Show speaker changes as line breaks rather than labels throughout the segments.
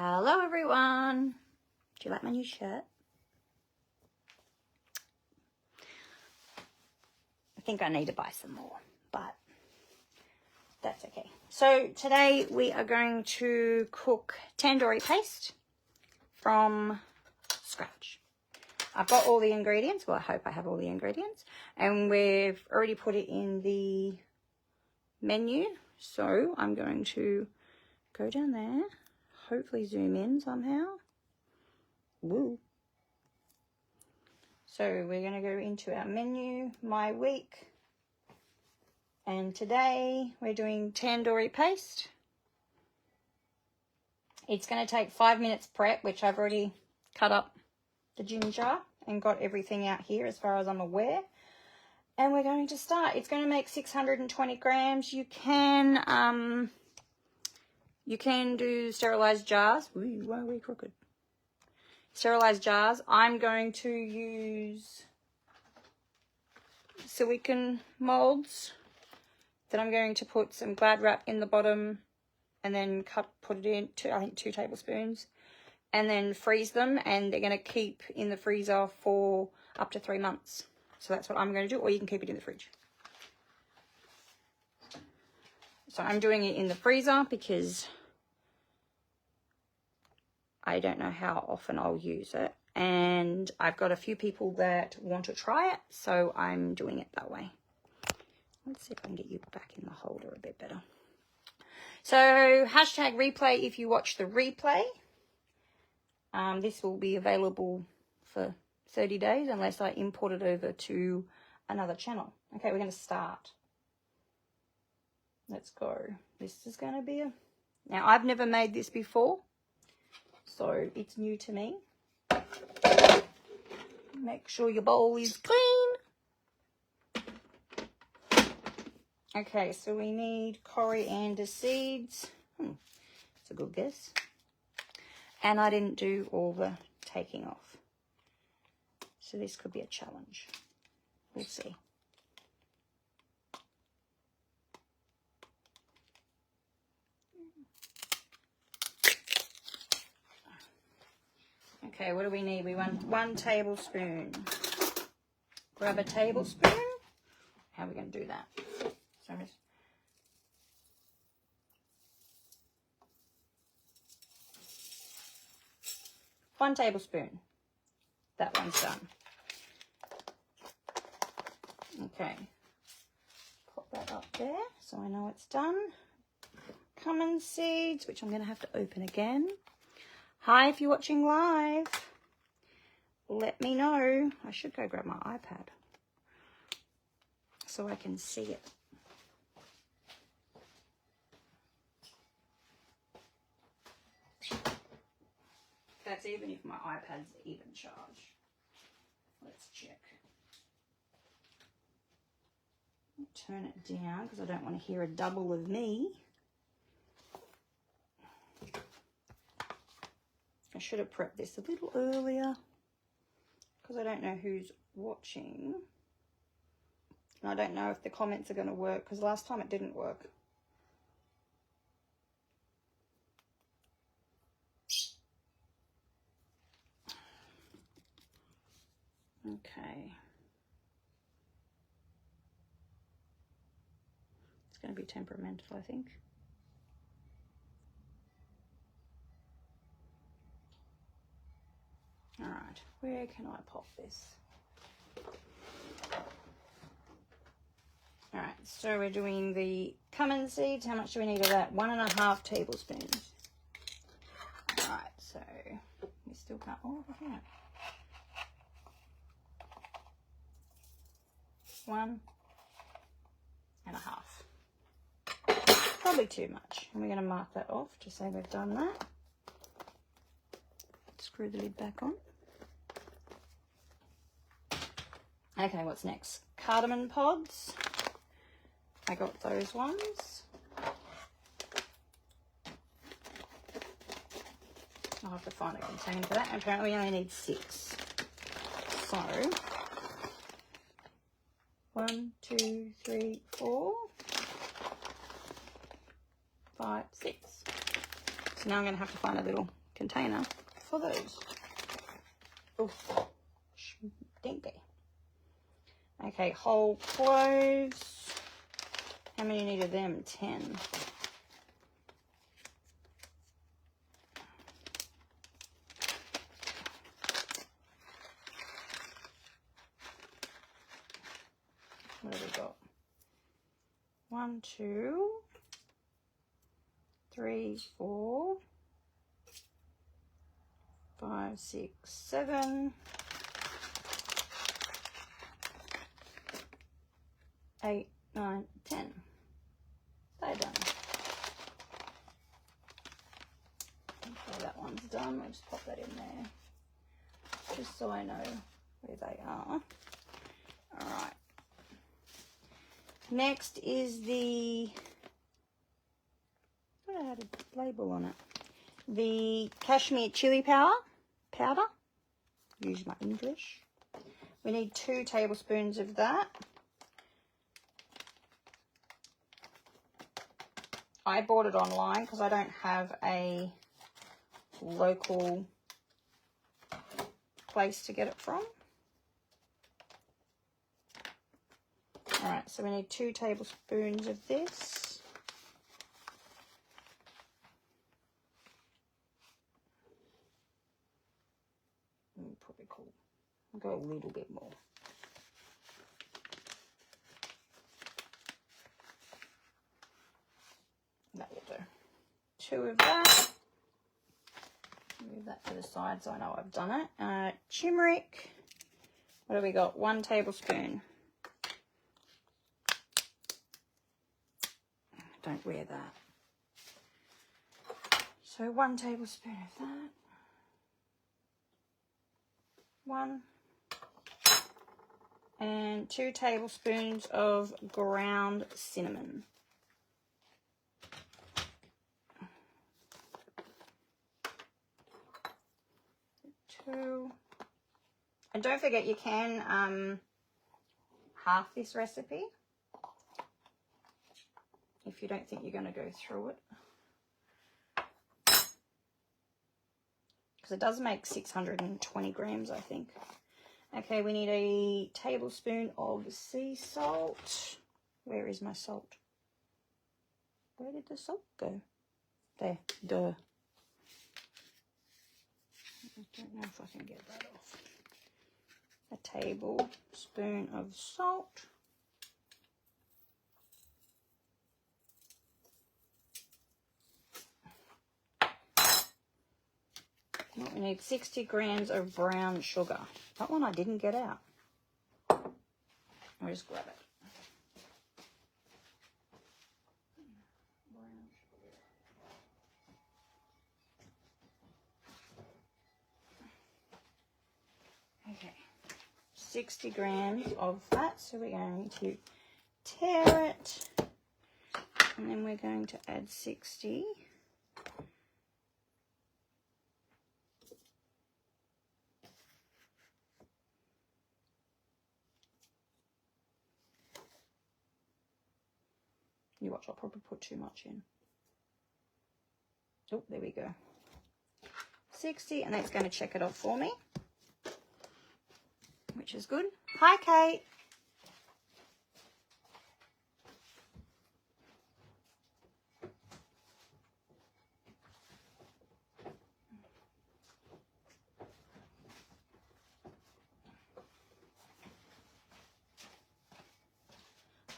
Hello everyone. Do you like my new shirt? I think I need to buy some more, but that's okay. So today we are going to cook tandoori paste from scratch. I've got all the ingredients. Well, I hope I have all the ingredients. And we've already put it in the menu. So I'm going to go down there. Hopefully zoom in somehow. Woo. So we're going to go into our menu, my week. And today we're doing tandoori paste. It's going to take 5 minutes prep, which I've already cut up the ginger and got everything out here as far as I'm aware. And we're going to start. It's going to make 620 grams. You can do sterilized jars. Ooh, why are we crooked? Sterilized jars. I'm going to use silicone molds that I'm going to put some Glad wrap in the bottom and then put it in to, I think, 2 tablespoons, and then freeze them, and they're going to keep in the freezer for up to 3 months. So that's what I'm going to do, or you can keep it in the fridge. So I'm doing it in the freezer because I don't know how often I'll use it, and I've got a few people that want to try it, so I'm doing it that way. Let's see if I can get you back in the holder a bit better. So hashtag replay if you watch the replay. This will be available for 30 days unless I import it over to another channel. Okay, we're going to start. Let's go. This is going to be a... Now, I've never made this before, so it's new to me. Make sure your bowl is clean. Okay, so we need coriander seeds. That's a good guess. And I didn't do all the taking off. So this could be a challenge. We'll see. Okay, what do we need? We want 1 tablespoon. Grab a tablespoon. How are we going to do that? So just 1 tablespoon. That one's done. Okay. Pop that up there so I know it's done. Cumin seeds, which I'm going to have to open again. Hi, if you're watching live, let me know. I should go grab my iPad so I can see it. That's even if my iPad's even charged. Let's check. Turn it down because I don't want to hear a double of me. I should have prepped this a little earlier because I don't know who's watching. And I don't know if the comments are going to work because last time it didn't work. Okay. It's going to be temperamental, I think. All right, where can I pop this? All right, so we're doing the cumin seeds. How much do we need of that? 1.5 tablespoons. All right, so we still can't. Oh, look at that. 1.5. Probably too much. And we're going to mark that off to say we've done that. Screw the lid back on. Okay, what's next? Cardamom pods. I got those ones. I'll have to find a container for that. Apparently we only need 6. So 1, 2, 3, 4, 5, 6. So now I'm going to have to find a little container for those. Oh, stinky. Okay, whole cloves. How many need of them? 10. What have we got? 1, 2, 3, 4, 5, 6, 7, 8, 9, 10. They're done. Okay, that one's done. I'll just pop that in there, just so I know where they are. All right. Next is the, I don't know how to label on it. The cashmere chili powder. Use my English. We need 2 tablespoons of that. I bought it online because I don't have a local place to get it from. All right, so we need 2 tablespoons of this. Probably cool. I'll go a little bit more. That will do. 2 of that. Move that to the side so I know I've done it. Turmeric. What do we got? 1 tablespoon. Don't wear that. So 1 tablespoon of that. 1. And 2 tablespoons of ground cinnamon. 2. And don't forget, you can half this recipe if you don't think you're going to go through it, because it does make 620 grams, I think. Okay, we need a tablespoon of sea salt. Where is my salt? Where did the salt go? There, duh. I don't know if I can get that off. A tablespoon of salt. We need 60 grams of brown sugar. That one I didn't get out. I'll just grab it. Okay, 60 grams of that. So we're going to tear it, and then we're going to add 60. You watch, I'll probably put too much in. Oh, there we go. 60, and that's going to check it off for me, which is good. Hi, Kate.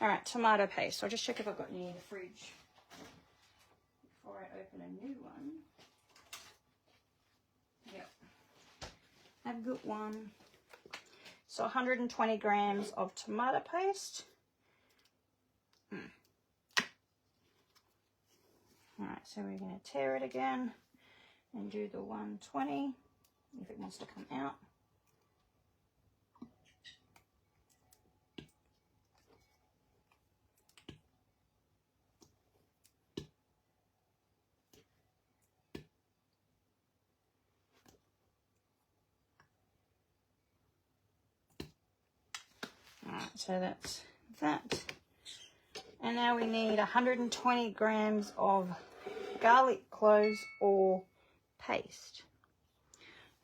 All right, tomato paste. I'll just check if I've got any in the fridge before I open a new one. Yep, I've got one. So 120 grams of tomato paste. All right, so we're going to tear it again and do the 120 if it wants to come out. Alright, so that's that. And now we need 120 grams of garlic cloves or paste.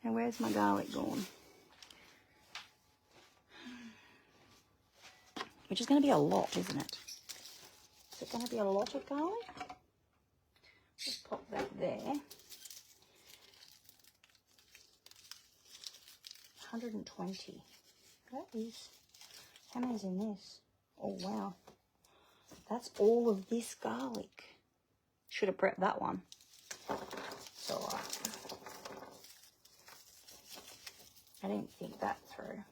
Now where's my garlic gone? Which is going to be a lot, isn't it? Is it going to be a lot of garlic? Just pop that there. 120. That is, how many's in this? Oh wow, that's all of this garlic. Should have prepped that one. It's all right. I didn't think that through.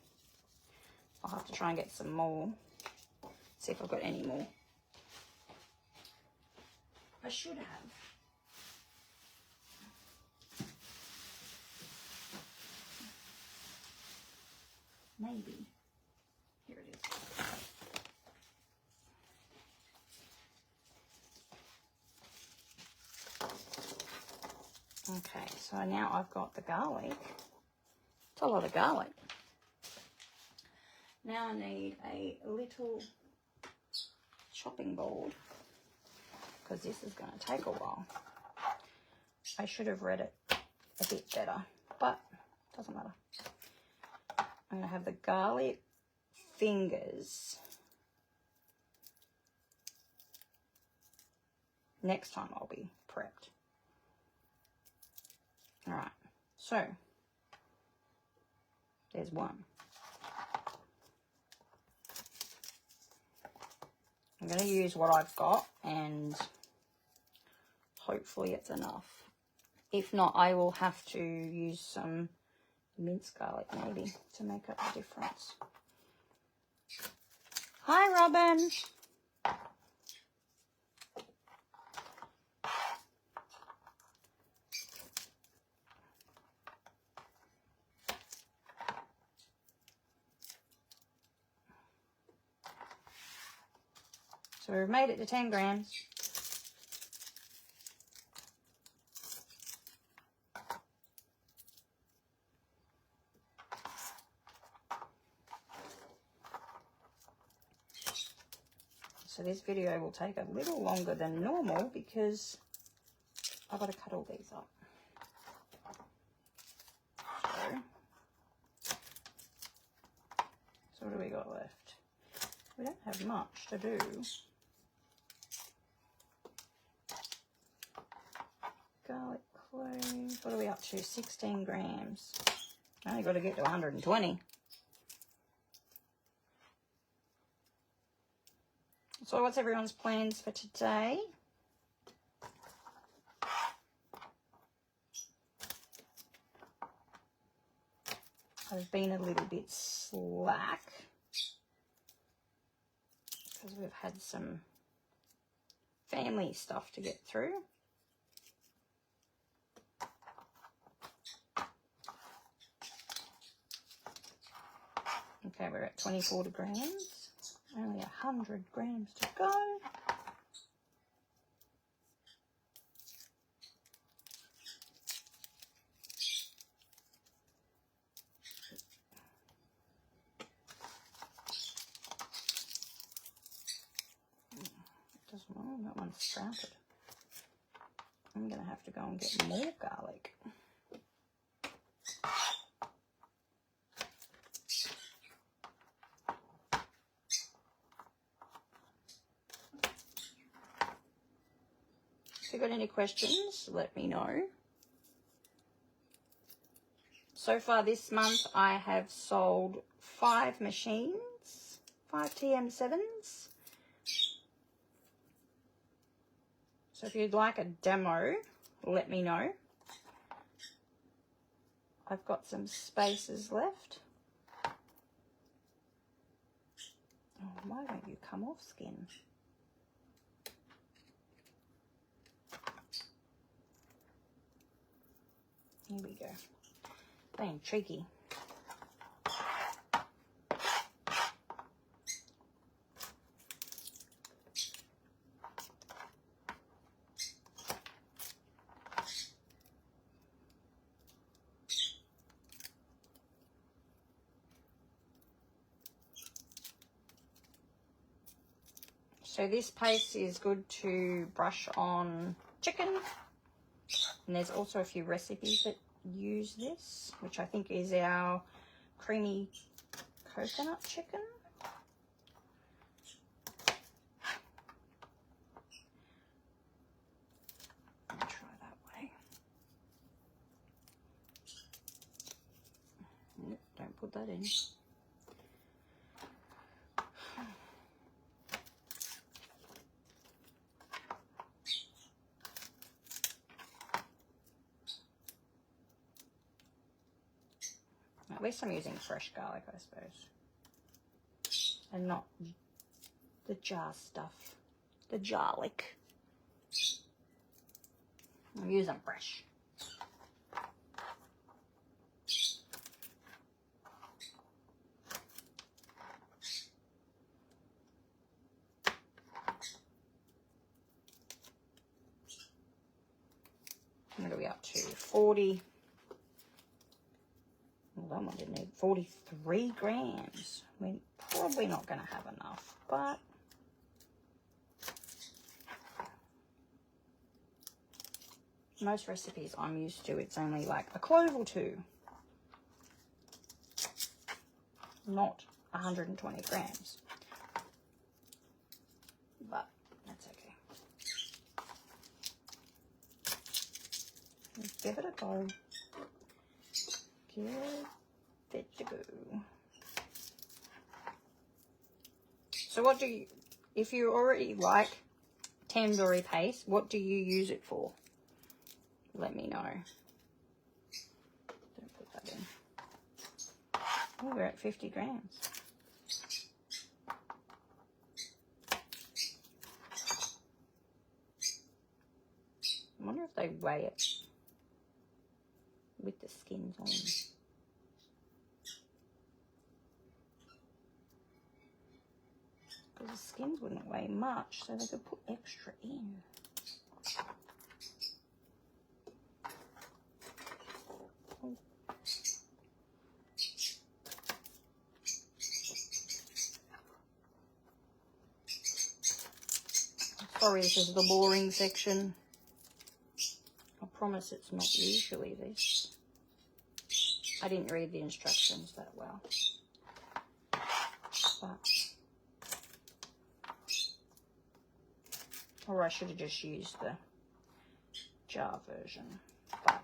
I'll have to try and get some more. See if I've got any more. I should have. Maybe. Here it is. Okay, so now I've got the garlic. It's a lot of garlic. Now I need a little chopping board because this is going to take a while. I should have read it a bit better, but it doesn't matter. I'm going to have the garlic fingers. Next time I'll be prepped. All right, so there's one. I'm going to use what I've got and hopefully it's enough. If not, I will have to use some minced garlic maybe to make up the difference. Hi, Robin. So we've made it to 10 grams. So this video will take a little longer than normal because I've got to cut all these up. So what do we got left? We don't have much to do. Garlic cloves, what are we up to? 16 grams. I only got to get to 120. So what's everyone's plans for today? I've been a little bit slack because we've had some family stuff to get through. Okay, we're at 24 grams. Only 100 grams to go. Oh, that one's sprouted. I'm going to have to go and get more garlic. If you've got any questions, let me know. So far this month, I have sold 5 machines, 5 TM7s. So if you'd like a demo, let me know. I've got some spaces left. Oh, why don't you come off, skin? Here we go. Being tricky. So this paste is good to brush on chicken, And there's also a few recipes that use this, which I think is our creamy coconut chicken. I'll try that way. Nope, don't put that in. At least I'm using fresh garlic, I suppose, and not the jar stuff, the garlic. I'm using fresh. What are we up to? 40. Well, that one didn't need 43 grams. We're probably not going to have enough, but most recipes I'm used to, it's only like a clove or two, not 120 grams. But that's okay. Let's give it a go. Give it a go. So what do you, if you already like tandoori paste, what do you use it for? Let me know. Don't put that in. Oh, we're at 50 grams. I wonder if they weigh it with the skins on. Because the skins wouldn't weigh much, so they could put extra in. Sorry, this is the boring section. I promise it's not usually this. I didn't read the instructions that well. But, or I should have just used the jar version. But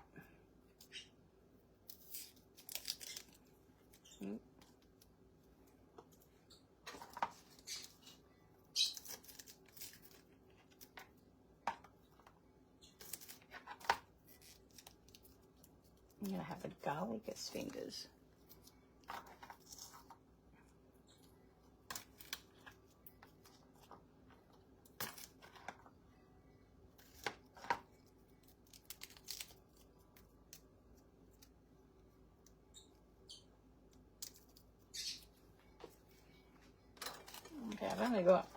I'm going to have the garlicest fingers. Okay, I've only got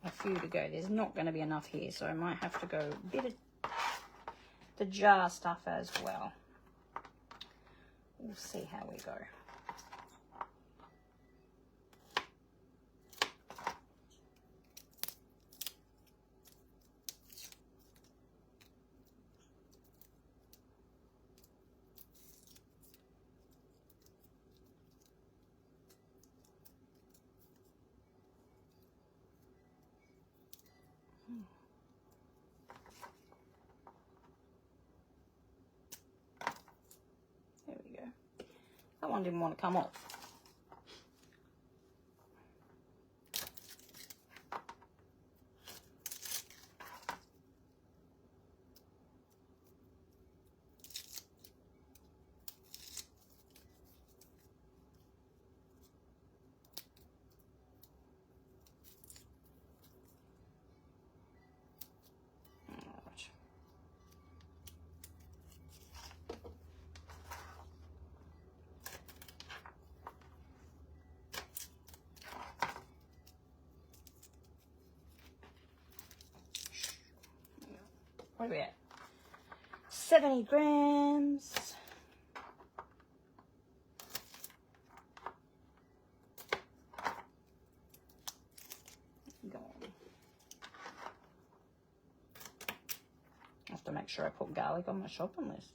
a few to go. There's not going to be enough here, so I might have to go a bit of the jar stuff as well. We'll see how we go. There we go. That one didn't want to come off. What are we at? 70 grams. Go on. I have to make sure I put garlic on my shopping list.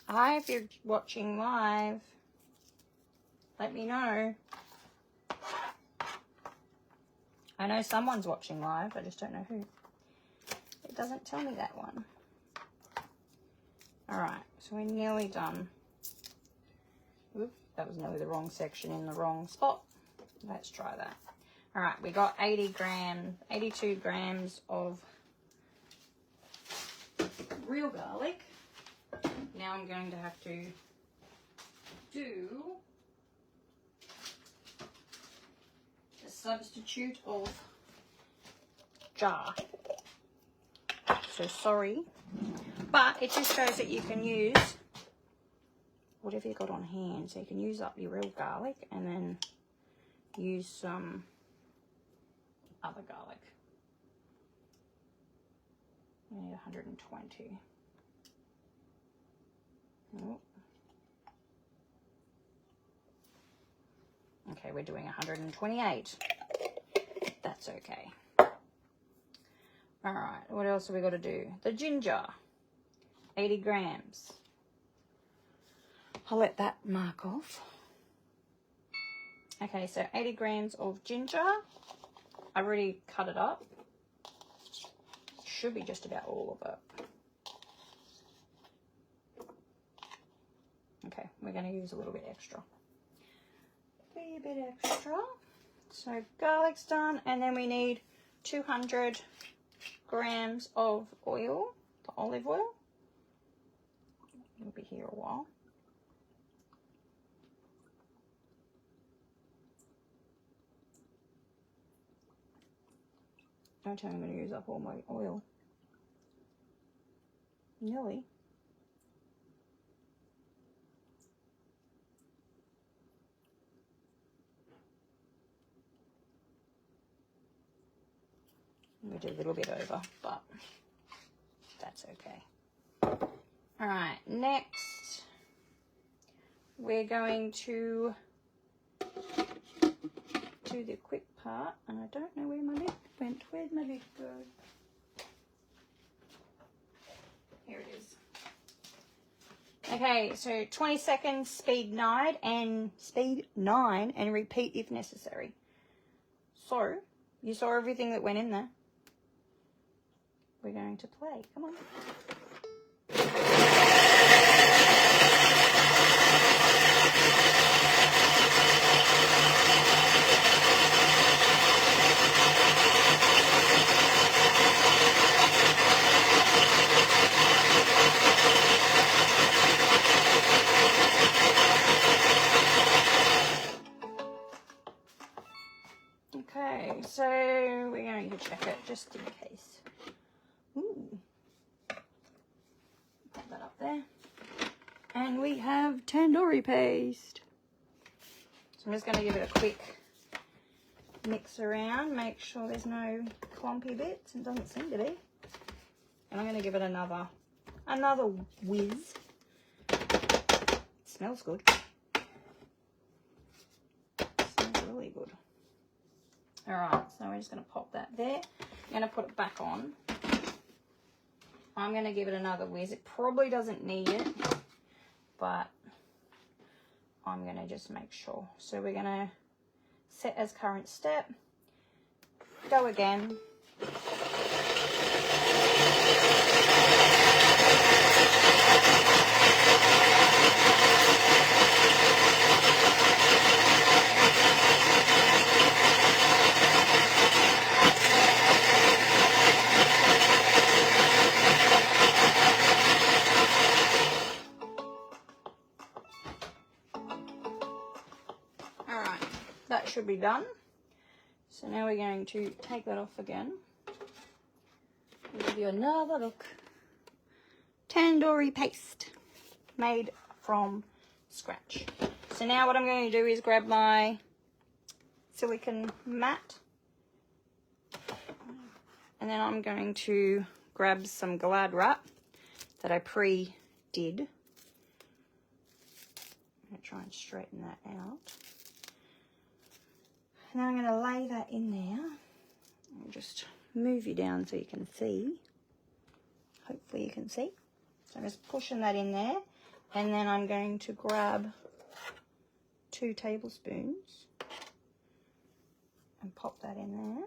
Hi, if you're watching live, let me know. I know someone's watching live, I just don't know who. It doesn't tell me that one. Alright, so we're nearly done. Oop, that was nearly the wrong section in the wrong spot. Let's try that. Alright, we got 82 grams of real garlic. Now I'm going to have to do a substitute of jar. So sorry, but it just shows that you can use whatever you got on hand. So you can use up your real garlic and then use some other garlic. I need 120. Oh. Okay, we're doing 128. That's okay. All right, what else have we got to do? The ginger, 80 grams. I'll let that mark off. Okay, so 80 grams of ginger. I've already cut it up. Should be just about all of it. Okay, we're going to use a little bit extra. A bit extra. So garlic's done, and then we need 200 grams of oil, the olive oil. It'll be here a while. Don't tell me I'm going to use up all my oil. Nearly. We did a little bit over, but that's okay. All right, next we're going to do the quick part, and I don't know where my lid went. Where'd my lid go? Here it is. Okay, so 20 seconds, speed 9 and repeat if necessary. So, you saw everything that went in there. We're going to play. Come on. Okay, so we're going to check it just in case. Ooh. Put that up there. And we have tandoori paste. So I'm just going to give it a quick mix around, make sure there's no clumpy bits. It doesn't seem to be. And I'm going to give it another whiz. It smells good. It smells really good. Alright, so we're just going to pop that there. I'm going to put it back on. I'm going to give it another whiz. It probably doesn't need it, but I'm going to just make sure. So we're going to set as current step. Go again. should be done. So now we're going to take that off again. I'll give you another look. Tandoori paste made from scratch. So now what I'm going to do is grab my silicone mat, and then I'm going to grab some Glad wrap that I pre-did. I'm going to try and straighten that out. And then I'm going to lay that in there and just move you down so you can see. Hopefully you can see. So I'm just pushing that in there, and then I'm going to grab 2 tablespoons and pop that in there.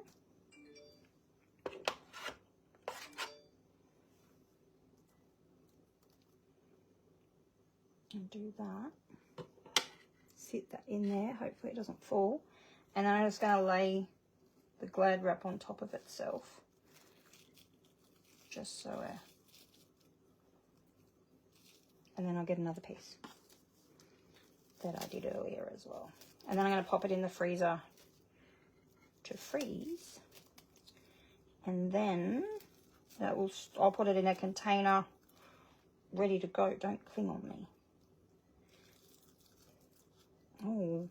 And do that. Sit that in there. Hopefully it doesn't fall. And then I'm just going to lay the Glad wrap on top of itself. Just so and then I'll get another piece that I did earlier as well. And then I'm going to pop it in the freezer to freeze. And then I'll put it in a container ready to go. Don't cling on me. Oh.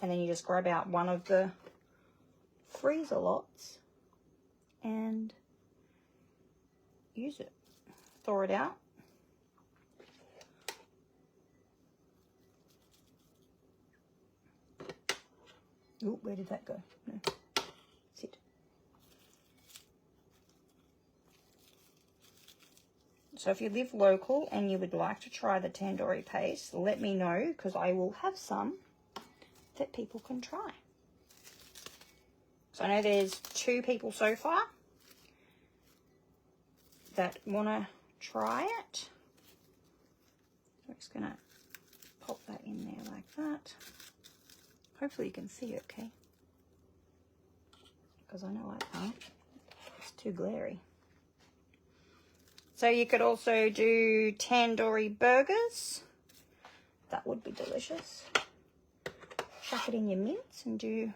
And then you just grab out one of the freezer lots and use it. Thaw it out. Oh, where did that go? No. Sit. So if you live local and you would like to try the tandoori paste, let me know, because I will have some that people can try. So I know there's 2 people so far that want to try it. I'm just going to pop that in there like that. Hopefully you can see it, okay? Because I know I can't. It's too glary. So you could also do tandoori burgers. That would be delicious. Chuck it in your mince and do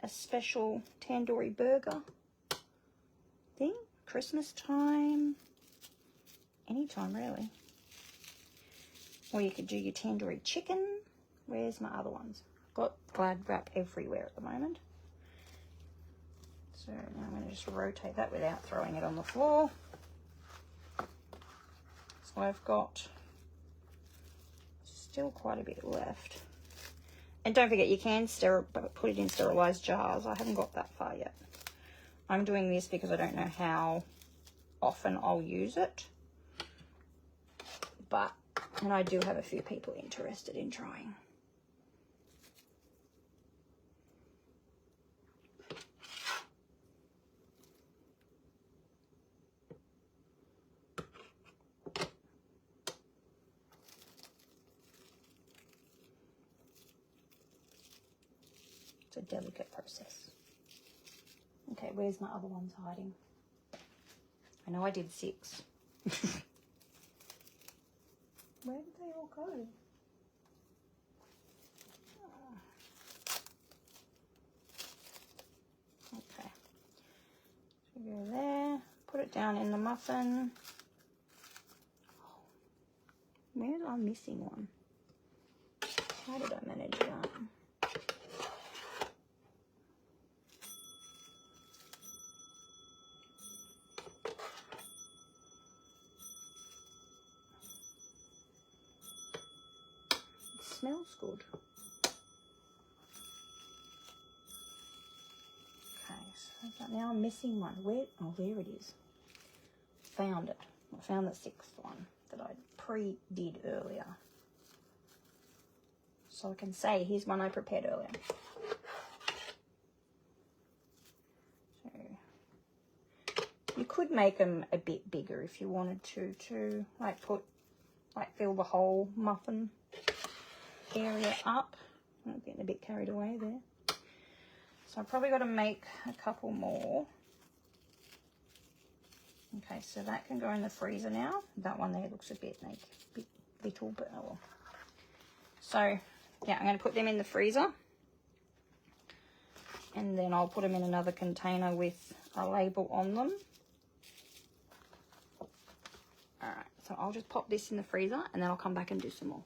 a special tandoori burger thing. Christmas time. Anytime, really. Or you could do your tandoori chicken. Where's my other ones? Got Glad wrap everywhere at the moment. So now I'm going to just rotate that without throwing it on the floor. So I've got still quite a bit left. And don't forget, you can put it in sterilised jars. I haven't got that far yet. I'm doing this because I don't know how often I'll use it. And I do have a few people interested in trying. It's a delicate process. Okay, where's my other ones hiding? I know I did 6. Where did they all go? Okay. So go there. Put it down in the muffin. Where am I missing one? How did I manage that? Smells good. Okay, so now I'm missing one. Where? Oh, there it is. Found it. I found the 6th one that I pre-did earlier. So I can say, here's one I prepared earlier. So you could make them a bit bigger if you wanted to like fill the whole muffin area up. I'm getting a bit carried away there. So I've probably got to make a couple more. Okay, so that can go in the freezer now. That one there looks a bit like little, but oh well. So yeah, I'm going to put them in the freezer, and then I'll put them in another container with a label on them. Alright, so I'll just pop this in the freezer and then I'll come back and do some more.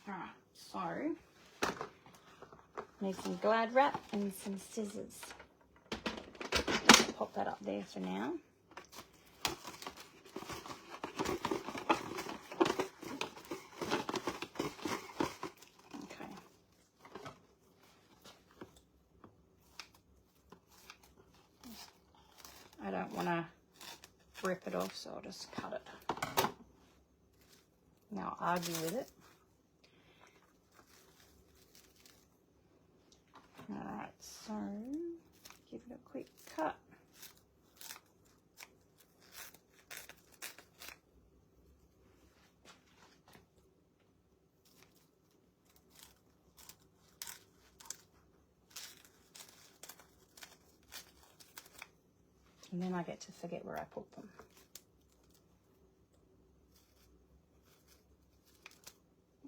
Alright, so need some Glad wrap and some scissors. Pop that up there for now. Okay. I don't want to rip it off, so I'll just cut it. Now I'll argue with it. Alright, so give it a quick cut. And then I get to forget where I put them.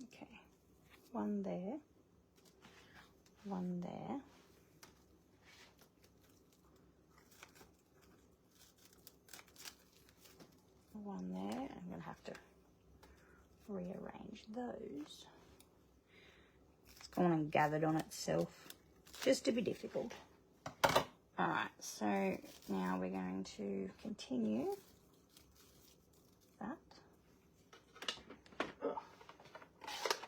Okay, one there, one there. One there. I'm going to have to rearrange those. It's gone and gathered on itself, just to be difficult. Alright, so now we're going to continue that.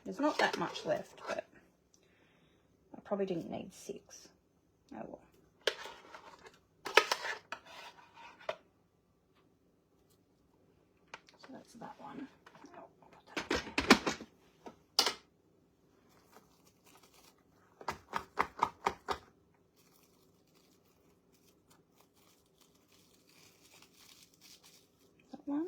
There's not that much left, but I probably didn't need 6. Oh well. So that's that one. Oh, I'll put that up there. That one.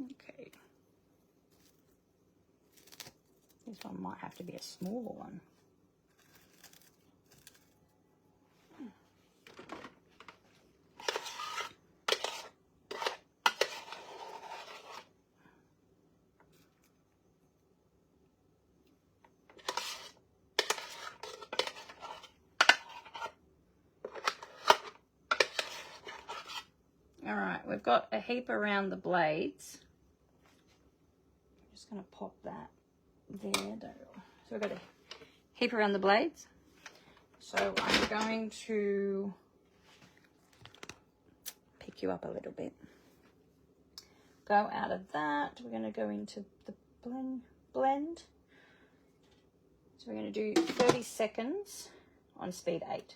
Okay. This one might have to be a smaller one. Alright, we've got a heap around the blades. I'm just going to pop that there. So we've got a heap around the blades. So I'm going to pick you up a little bit. Go out of that. We're going to go into the blend. So we're going to do 30 seconds on speed 8.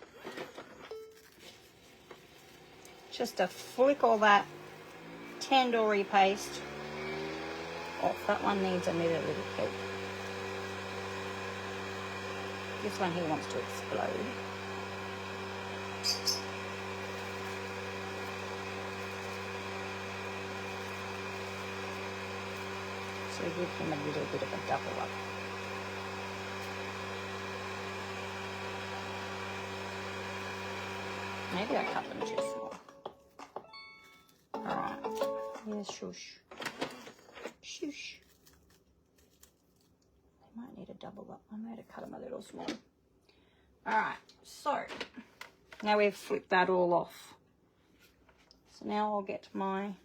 Just to flick all that tandoori paste off. That one needs a little help. This one here wants to explode. So give him a little bit of a double up. Maybe I cut them too small. Alright, here's shush. Shush. They might need a double up. I might have cut them a little small. Alright, so now we've flipped that all off. So now I'll get my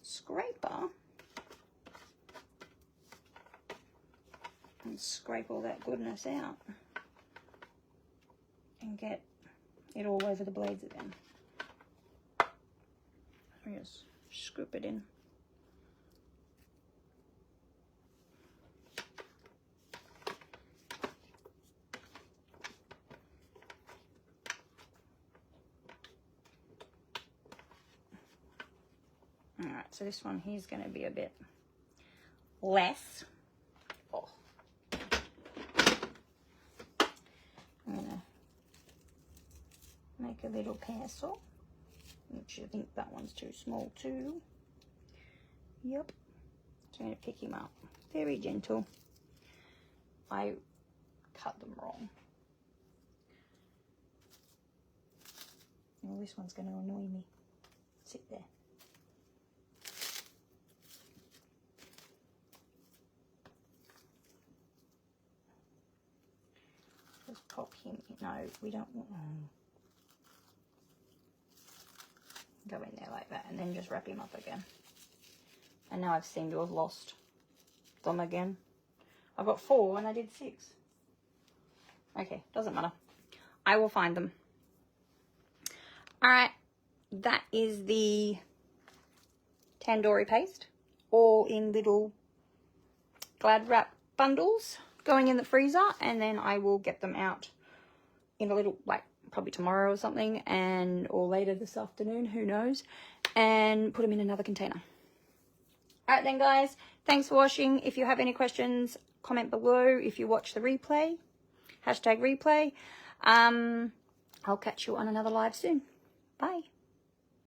scraper and scrape all that goodness out and get it all over the blades again. Just scoop it in. Alright, so this one here's going to be a bit less. Oh. I'm going to make a little parcel, which I think that one's too small too. Yep. So I'm going to pick him up. Very gentle. I cut them wrong. Well, this one's going to annoy me. Sit there. Just pop him in. No, we don't want go in there like that and then just wrap him up again. And now I've seemed to have lost them again. I've got 4 and I did 6. Okay, doesn't matter. I will find them. Alright, that is the tandoori paste, all in little Glad wrap bundles going in the freezer, and then I will get them out in a little, like probably tomorrow or something, and or later this afternoon, who knows, and put them in another container. Alright then guys, thanks for watching. If you have any questions, comment below. If you watch the replay, #replay. I'll catch you on another live soon. Bye.